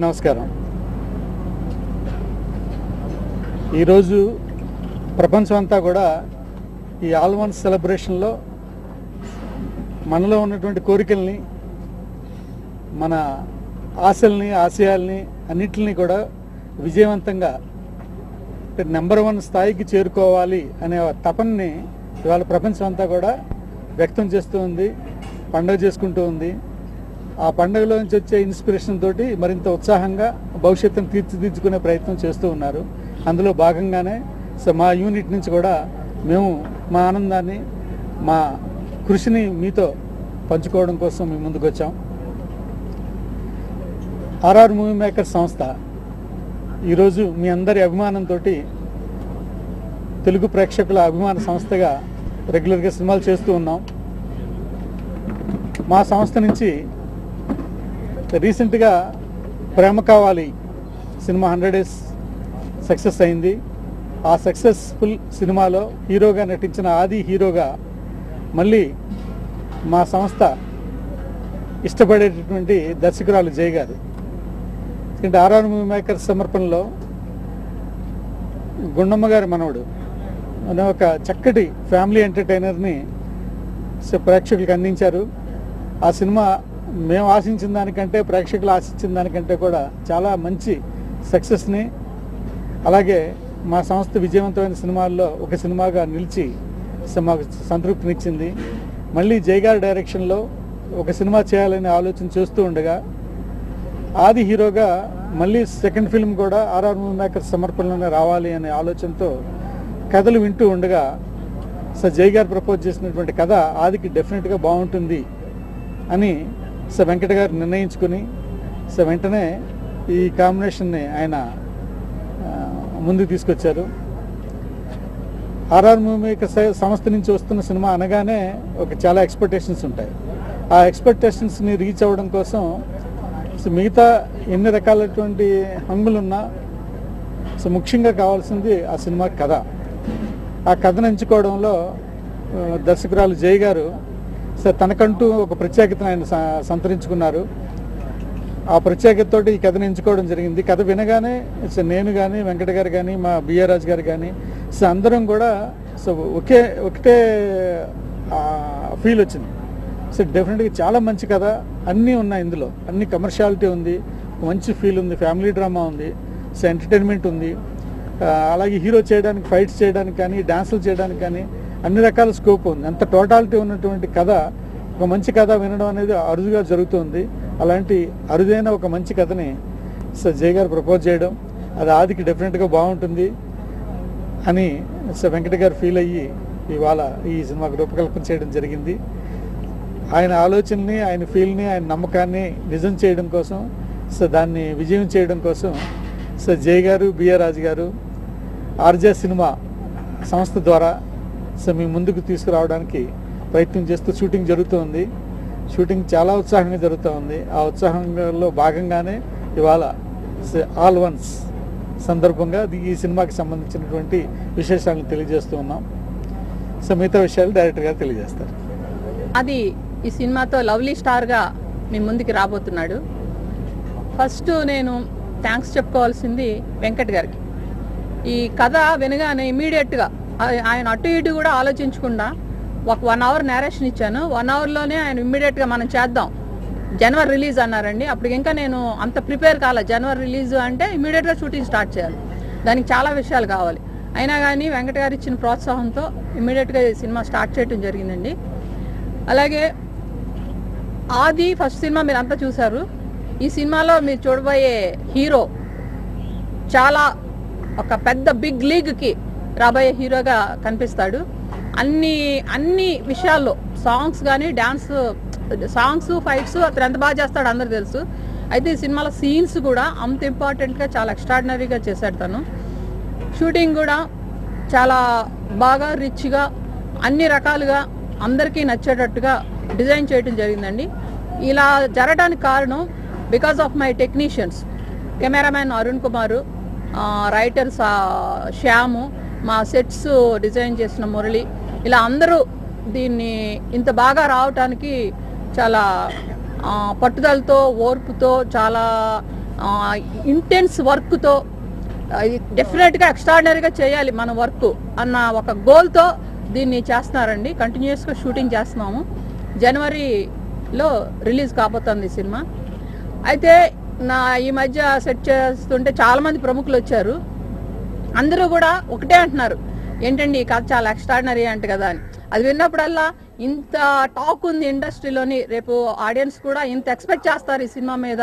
నమస్కారం. ఈరోజు ప్రపంచం అంతా కూడా ఈ ఆల్ వన్స్ సెలబ్రేషన్లో మనలో ఉన్నటువంటి కోరికల్ని, మన ఆశల్ని, ఆశయాల్ని అన్నిటిని కూడా విజయవంతంగా నెంబర్ 1 స్థాయికి చేరుకోవాలి అనే తపనని ఇవాళ ప్రపంచం అంతా కూడా వ్యక్తం చేస్తూ ఉంది, పండుగ చేసుకుంటూ ఉంది. ఆ పండుగలో నుంచి వచ్చే ఇన్స్పిరేషన్ తోటి మరింత ఉత్సాహంగా భవిష్యత్తును తీర్చిదిద్దుకునే ప్రయత్నం చేస్తూ ఉన్నారు. అందులో భాగంగానే మా యూనిట్ నుంచి కూడా మేము మా ఆనందాన్ని, మా కృషిని మీతో పంచుకోవడం కోసం మేము ముందుకు వచ్చాం. ఆర్ఆర్ మూవీ మేకర్స్ సంస్థ ఈరోజు మీ అందరి అభిమానంతో తెలుగు ప్రేక్షకుల అభిమాన సంస్థగా రెగ్యులర్గా సినిమాలు చేస్తూ ఉన్నాం. మా సంస్థ నుంచి రీసెంట్గా ప్రేమ కావాలి సినిమా 100 days సక్సెస్ అయింది. ఆ సక్సెస్ఫుల్ సినిమాలో హీరోగా నటించిన ఆది హీరోగా మళ్ళీ మా సంస్థ ఇష్టపడేటటువంటి దర్శకురాలు జయ గారు. ఎందుకంటే ఆర్ఆర్ మూవీ మేకర్స్ సమర్పణలో గుండమ్మ గారి మనవడు అనే ఒక చక్కటి ఫ్యామిలీ ఎంటర్టైనర్ని ప్రేక్షకులకు అందించారు. ఆ సినిమా మేము ఆశించిన దానికంటే, ప్రేక్షకులు ఆశించిన దానికంటే కూడా చాలా మంచి సక్సెస్ని, అలాగే మా సంస్థ విజయవంతమైన సినిమాల్లో ఒక సినిమాగా నిలిచి మాకు సంతృప్తినిచ్చింది. మళ్ళీ జై గారి డైరెక్షన్లో ఒక సినిమా చేయాలనే ఆలోచన చేస్తూ ఉండగా ఆది హీరోగా మళ్ళీ సెకండ్ ఫిల్మ్ కూడా ఆర్ఆర్ మూవీ మేకర్స్ సమర్పణలోనే రావాలి అనే ఆలోచనతో కథలు వింటూ ఉండగా జై గారు ప్రపోజ్ చేసినటువంటి కథ ఆదికి డెఫినెట్గా బాగుంటుంది అని వెంకట గారు నిర్ణయించుకుని వెంటనే ఈ కాంబినేషన్ని ఆయన ముందుకు తీసుకొచ్చారు. ఆర్ఆర్ మూవీ మేకర్స్ సంస్థ నుంచి వస్తున్న సినిమా అనగానే చాలా ఎక్స్పెక్టేషన్స్ ఉంటాయి. ఆ ఎక్స్పెక్టేషన్స్ని రీచ్ అవ్వడం కోసం మిగతా ఎన్ని రకాలైనటువంటి హంగులున్నా ముఖ్యంగా కావాల్సింది ఆ సినిమా కథ. ఆ కథను ఎంచుకోవడంలో దర్శకురాలు జయ గారు తనకంటూ ఒక ప్రత్యేకతను ఆయన సంతరించుకున్నారు. ఆ ప్రత్యేకతతో ఈ కథను ఎంచుకోవడం జరిగింది. కథ వినగానే నేను కానీ, వెంకట గారు కానీ, మా బిఆర్ రాజు గారు కానీ అందరం కూడా ఒకటే ఫీల్ వచ్చింది. డెఫినెట్గా చాలా మంచి కథ, అన్నీ ఉన్నాయి ఇందులో, అన్ని కమర్షియాలిటీ ఉంది, మంచి ఫీల్ ఉంది, ఫ్యామిలీ డ్రామా ఉంది, ఎంటర్టైన్మెంట్ ఉంది, అలాగే హీరో చేయడానికి, ఫైట్స్ చేయడానికి కానీ, డాన్సులు చేయడానికి కానీ అన్ని రకాల స్కోప్ ఉంది. అంత టోటాలిటీ ఉన్నటువంటి కథ, ఒక మంచి కథ వినడం అనేది అరుదుగా జరుగుతుంది. అలాంటి అరుదైన ఒక మంచి కథని జయ గారు ప్రపోజ్ చేయడం, అది ఆదికి డెఫినెట్గా బాగుంటుంది అని వెంకట గారు ఫీల్ అయ్యి ఇవాళ ఈ సినిమాకు రూపకల్పన చేయడం జరిగింది. ఆయన ఆలోచనని, ఆయన ఫీల్ని, ఆయన నమ్మకాన్ని నిజం చేయడం కోసం, దాన్ని విజయం చేయడం కోసం జయ గారు, బిఆర్ రాజు గారు ఆర్జే సినిమా సంస్థ ద్వారా మీ ముందుకు తీసుకురావడానికి ప్రయత్నం చేస్తూ షూటింగ్ జరుగుతుంది. షూటింగ్ చాలా ఉత్సాహంగా జరుగుతూ ఉంది. ఆ ఉత్సాహంలో భాగంగానే ఇవాళ ఆల్ వన్స్ సందర్భంగా ఈ సినిమాకి సంబంధించినటువంటి విశేషాలను తెలియజేస్తూ ఉన్నాం. మిగతా విషయాలు డైరెక్టర్ గారు తెలియజేస్తారు. అది ఈ సినిమాతో లవ్లీ స్టార్గా మీ ముందుకు రాబోతున్నాడు. ఫస్ట్ నేను థ్యాంక్స్ చెప్పుకోవాల్సింది వెంకట్ గారికి. ఈ కథ వినగానే ఇమీడియట్గా ఆయన అటు ఇటు కూడా ఆలోచించకుండా ఒక 1 hour నేరేషన్ ఇచ్చాను. 1 hourలోనే ఆయన ఇమ్మీడియట్గా మనం చేద్దాం, జనవరి రిలీజ్ అన్నారండి. అప్పుడు ఇంకా నేను అంత ప్రిపేర్ కాలే. జనవరి రిలీజ్ అంటే ఇమ్మీడియట్గా షూటింగ్ స్టార్ట్ చేయాలి, దానికి చాలా విషయాలు కావాలి. అయినా కానీ వెంకట గారు ఇచ్చిన ప్రోత్సాహంతో ఇమ్మీడియట్గా ఈ సినిమా స్టార్ట్ చేయడం జరిగిందండి. అలాగే ఆది ఫస్ట్ సినిమా మీరు అంతా చూశారు. ఈ సినిమాలో మీరు చూడబోయే హీరో చాలా ఒక పెద్ద బిగ్ లీగ్కి రాబోయే హీరోగా కనిపిస్తాడు. అన్ని విషయాల్లో సాంగ్స్ కానీ, సాంగ్స్, ఫైట్స్ అతను ఎంత బాగా చేస్తాడు అందరూ తెలుసు. అయితే ఈ సినిమాలో సీన్స్ కూడా అంత ఇంపార్టెంట్గా, చాలా ఎక్స్ట్రాడినరీగా చేశాడు తను. షూటింగ్ కూడా చాలా బాగా రిచ్గా, అన్ని రకాలుగా అందరికీ నచ్చేటట్టుగా డిజైన్ చేయడం జరిగిందండి. ఇలా జరగడానికి కారణం because of my technicians, cameraman Arun Kumar, writers Shyam, మా సెట్స్ డిజైన్ చేసిన మురళి, ఇలా అందరూ దీన్ని ఇంత బాగా రావటానికి చాలా పట్టుదలతో, ఓర్పుతో, చాలా ఇంటెన్స్ వర్క్తో డెఫినెట్గా ఎక్స్ట్రాడినరీగా చేయాలి మన వర్క్ అన్న ఒక గోల్తో దీన్ని చేస్తున్నారండి. కంటిన్యూస్గా షూటింగ్ చేస్తున్నాము. జనవరిలో రిలీజ్ కాబోతుంది ఈ సినిమా. అయితే ఈ మధ్య సెట్ చేస్తుంటే చాలామంది ప్రముఖులు వచ్చారు. అందరూ కూడా ఒకటే అంటున్నారు, ఏంటండి ఈ కథ చాలా ఎక్స్ట్రాడినరీ అంట కదా అని. అది విన్నప్పుడల్లా ఇంత టాక్ ఉంది ఇండస్ట్రీలోని, రేపు ఆడియన్స్ కూడా ఇంత ఎక్స్పెక్ట్ చేస్తారు ఈ సినిమా మీద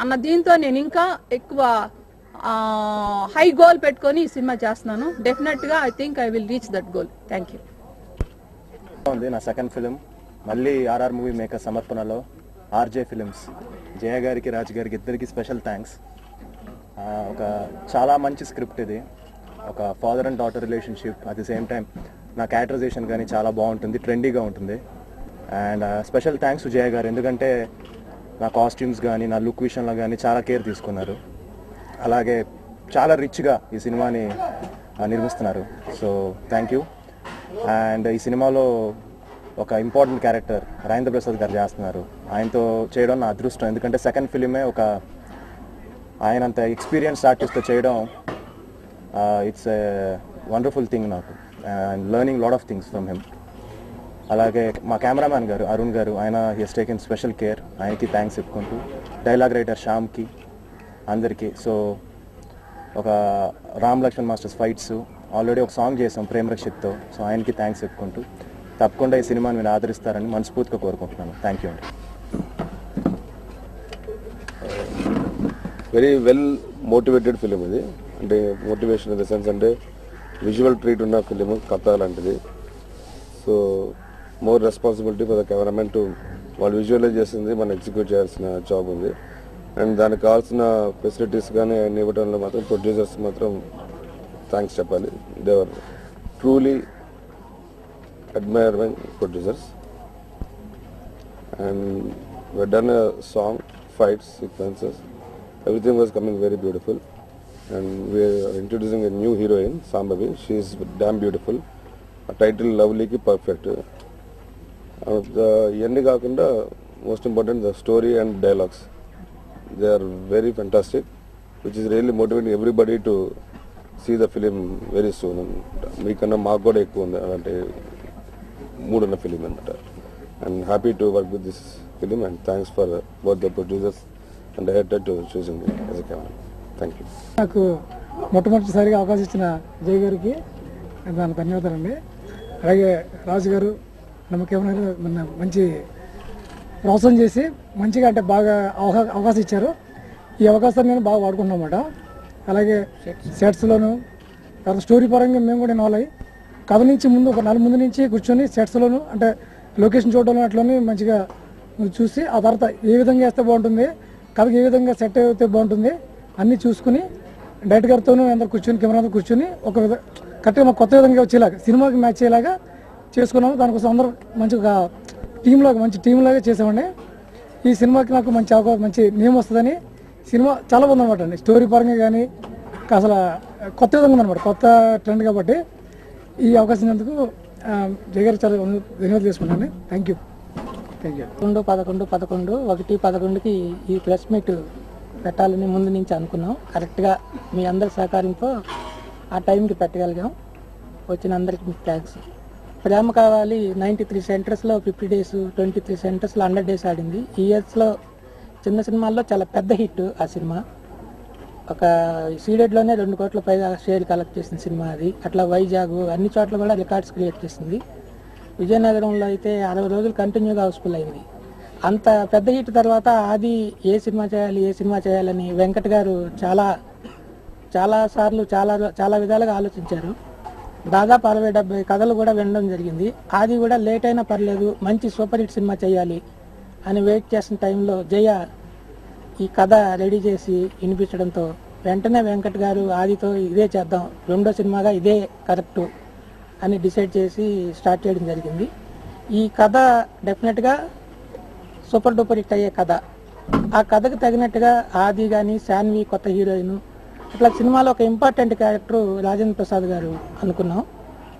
అన్న దీంతో నేను ఇంకా ఎక్కువ హై గోల్ పెట్టుకొని ఈ సినిమా చేస్తున్నాను. డెఫినెట్గా I think I will reach that goal. Thank you. నా సెకండ్ ఫిలిం మళ్ళీ ఆర్ఆర్ మూవీ మేకర్ సమర్పణలో ఆర్జే ఫిలిమ్స్ జయ గారికి రాజ్ గారికి ఇద్దరికి స్పెషల్ థ్యాంక్స్. ఒక చాలా మంచి స్క్రిప్ట్ ఇది. ఒక father and daughter relationship, at the same time నా క్యారెక్టరైజేషన్ కానీ చాలా బాగుంటుంది, ట్రెండీగా ఉంటుంది. అండ్ స్పెషల్ థ్యాంక్స్ టు జయ గారు, ఎందుకంటే నా కాస్ట్యూమ్స్ కానీ నా లుక్ విషయంలో కానీ చాలా కేర్ తీసుకున్నారు. అలాగే చాలా రిచ్గా ఈ సినిమాని నిర్మిస్తున్నారు. So thank you. అండ్ ఈ సినిమాలో ఒక ఇంపార్టెంట్ క్యారెక్టర్ రాజేంద్ర ప్రసాద్ గారు చేస్తున్నారు. ఆయనతో చేయడం నా అదృష్టం, ఎందుకంటే సెకండ్ ఫిలిమే ఒక ఆయనంత ఎక్స్పీరియన్స్ ఆర్టిస్ట్తో చేయడం ఇట్స్ ఏ వండర్ఫుల్ థింగ్ నాకు. And learning lot of things from him. అలాగే మా కెమెరామ్యాన్ గారు అరుణ్ గారు, ఆయన he he's taken special care, ఆయనకి థ్యాంక్స్ చెప్పుకుంటూ, డైలాగ్ రైటర్ శ్యామ్కి, అందరికీ. సో ఒక Ram Laxman masters fights already ఒక సాంగ్ చేసాం ప్రేమ్ రక్షిత్తో, సో ఆయనకి థ్యాంక్స్ చెప్పుకుంటూ తప్పకుండా ఈ సినిమాని మీరు ఆదరిస్తారని మనస్ఫూర్తిగా కోరుకుంటున్నాను. థ్యాంక్ యూ అండి. వెరీ వెల్ మోటివేటెడ్ ఫిలిం ఇది. అంటే మోటివేషన్ ఇన్ ద సెన్స్ అంటే విజువల్ ట్రీట్ ఉన్న ఫిలిం, కథ లాంటిది. So more responsibility for the cameraman to వాళ్ళు విజువలైజ్ చేసింది మనం ఎగ్జిక్యూట్ చేయాల్సిన జాబ్ ఉంది. అండ్ దానికి కావాల్సిన ఫెసిలిటీస్ కానీ అన్ని ఇవ్వడంలో మాత్రం ప్రొడ్యూసర్స్ మాత్రం థ్యాంక్స్ చెప్పాలి. They are truly admiring producers. And we've done a song, fights, sequences. Everything was coming very beautiful. And we are introducing a new heroine, Sambhavi. She is damn beautiful. A title Lovely ki perfect. The endi kaakunda most important the story and dialogues. They are very fantastic, which is really motivating everybody to see the film very soon. మీకన్నా మాకు కూడా ఎక్కువ ఉంది అంటే మూడున్న film అనమాట. And happy to work with this film and thanks for both the producers and director to choosing me as a camera. Thank you. నాకు మొట్టమొదటిసారిగా అవకాశం ఇచ్చిన జయ్ గారికి దానికి ధన్యవాదాలండి. అలాగే రాజు గారు నమ్మకమైన మంచి ప్రోత్సాహం చేసి మంచిగా అంటే బాగా అవకాశం ఇచ్చారు. ఈ అవకాశాన్ని నేను బాగా వాడుకున్నామాట. అలాగే సెట్స్లోను తర్వాత స్టోరీ పరంగా మేము కూడా ఇన్వాల్వ్ అయ్యి కథ నుంచి ముందు ఒక నెల ముందు నుంచి కూర్చొని సెట్స్లోను అంటే లొకేషన్ చూడడం అట్లని మంచిగా చూసి ఆ తర్వాత ఏ విధంగా వేస్తే బాగుంటుంది, కథకి ఏ విధంగా సెట్ అయితే బాగుంటుంది అన్నీ చూసుకుని డైరెక్టర్ గారితోనూ అందరు కూర్చొని కెమెరాతో కూర్చొని ఒక కరెక్ట్గా మాకు కొత్త విధంగా వచ్చేలాగా సినిమాకి మ్యాచ్ అయ్యేలాగా చేసుకున్నాము. దానికోసం అందరూ మంచిగా మంచి టీంలాగా చేసామండి. ఈ సినిమాకి నాకు మంచి అవకాశం మంచి నేమ్ వస్తుందని. సినిమా చాలా బాగుందన్నమాట అండి. స్టోరీ పరంగా కానీ అసలు కొత్త విధంగా ఉందన్నమాట, కొత్త ట్రెండ్. కాబట్టి ఈ అవకాశం ఎందుకు జయ గారు చాలా ధన్యవాదాలు చేసుకున్నాను. Thank you. 11/11/11కి ఈ ప్రెస్ మీట్ పెట్టాలని ముందు నుంచి అనుకున్నాం. కరెక్ట్గా మీ అందరి సహకారంతో ఆ టైంకి పెట్టగలిగాం. వచ్చిన అందరికీ మీకు థ్యాంక్స్. ప్రేమ కావాలి 93 సెంటర్స్లో 50 days, 23 సెంటర్స్లో 100 days ఆడింది. ఈ ఇయర్స్లో చిన్న సినిమాల్లో చాలా పెద్ద హిట్ ఆ సినిమా. ఒక సీడెడ్లోనే 2 కోట్ల పైగా షేర్ కలెక్ట్ చేసిన సినిమా అది. అట్లా వైజాగ్ అన్ని చోట్ల కూడా రికార్డ్స్ క్రియేట్ చేసింది. విజయనగరంలో అయితే 60 రోజులు కంటిన్యూగా హౌస్ఫుల్ అయింది. అంత పెద్ద హిట్ తర్వాత ఆది ఏ సినిమా చేయాలని వెంకట్ గారు చాలాసార్లు చాలా విధాలుగా ఆలోచించారు. దాదాపు 60-70 కథలు కూడా వినడం జరిగింది. ఆది కూడా లేట్ అయినా పర్లేదు మంచి సూపర్ హిట్ సినిమా చేయాలి అని వెయిట్ చేసిన టైంలో జయ ఈ కథ రెడీ చేసి వినిపించడంతో వెంటనే వెంకట్ గారు ఆదితో ఇదే చేద్దాం, రెండో సినిమాగా ఇదే కరెక్టు అని డిసైడ్ చేసి స్టార్ట్ చేయడం జరిగింది. ఈ కథ డెఫినెట్గా సూపర్ డూపర్ హిట్ అయ్యే కథ. ఆ కథకు తగినట్టుగా ఆది కానీ శాన్వి కొత్త హీరోయిన్ అట్లా సినిమాలో ఒక ఇంపార్టెంట్ క్యారెక్టర్ రాజేంద్ర ప్రసాద్ గారు అనుకున్నాం.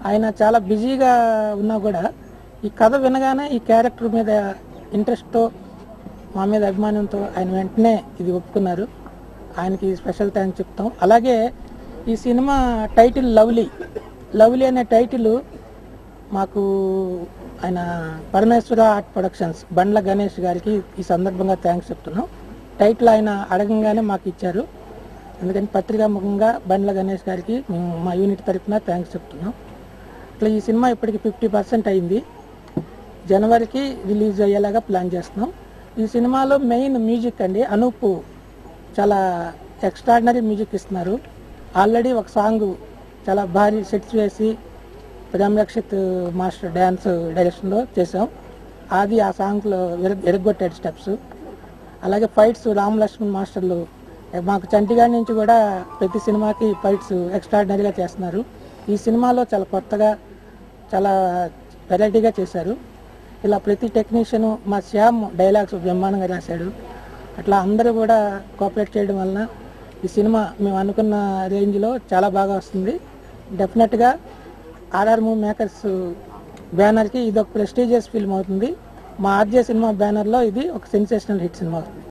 ఆయన చాలా బిజీగా ఉన్నా కూడా ఈ కథ వినగానే ఈ క్యారెక్టర్ మీద ఇంట్రెస్ట్తో మా మీద అభిమానంతో ఆయన వెంటనే ఇది ఒప్పుకున్నారు. ఆయనకి స్పెషల్ థ్యాంక్స్ చెప్తాం. అలాగే ఈ సినిమా టైటిల్ లవ్లీ అనే టైటిల్ మాకు ఆయన పరమేశ్వర ఆర్ట్ ప్రొడక్షన్స్ బండ్ల గణేష్ గారికి ఈ సందర్భంగా థ్యాంక్స్ చెప్తున్నాం. టైటిల్ ఆయన అడగంగానే మాకు ఇచ్చారు. అందుకని పత్రికాముఖంగా బండ్ల గణేష్ గారికి మేము మా యూనిట్ తరఫున థ్యాంక్స్ చెప్తున్నాం. ఇట్లా ఈ సినిమా ఇప్పటికి 50% అయింది. జనవరికి రిలీజ్ అయ్యేలాగా ప్లాన్ చేస్తున్నాం. ఈ సినిమాలో మెయిన్ మ్యూజిక్ అండి, అనూప్ చాలా ఎక్స్ట్రాడినరీ మ్యూజిక్ ఇస్తున్నారు. ఆల్రెడీ ఒక సాంగ్ చాలా భారీ సెట్స్ వేసి ప్రేమ్ రక్షిత్ మాస్టర్ డ్యాన్స్ డైరెక్షన్లో చేసాం. అది ఆ సాంగ్లో ఎరగొట్టాడు స్టెప్స్. అలాగే ఫైట్స్ రామ్ లక్ష్మణ్ మాస్టర్లు మాకు చంటిగాడి నుంచి కూడా ప్రతి సినిమాకి ఫైట్స్ ఎక్స్ట్రాడినరీగా చేస్తున్నారు. ఈ సినిమాలో చాలా కొత్తగా చాలా వెరైటీగా చేశారు. ఇలా ప్రతి టెక్నీషియను మా శ్యామ్ డైలాగ్స్ బ్రహ్మాండంగా రాశాడు. అట్లా అందరూ కూడా కోఆపరేట్ చేయడం వలన ఈ సినిమా మేము అనుకున్న రేంజ్లో చాలా బాగా వస్తుంది. డెఫినెట్గా ఆర్ఆర్ మూవీ మేకర్స్ బ్యానర్కి ఇది ఒక ప్రెస్టీజియస్ ఫిల్మ్ అవుతుంది. మా ఆర్జే సినిమా బ్యానర్లో ఇది ఒక సెన్సేషనల్ హిట్ సినిమా అవుతుంది.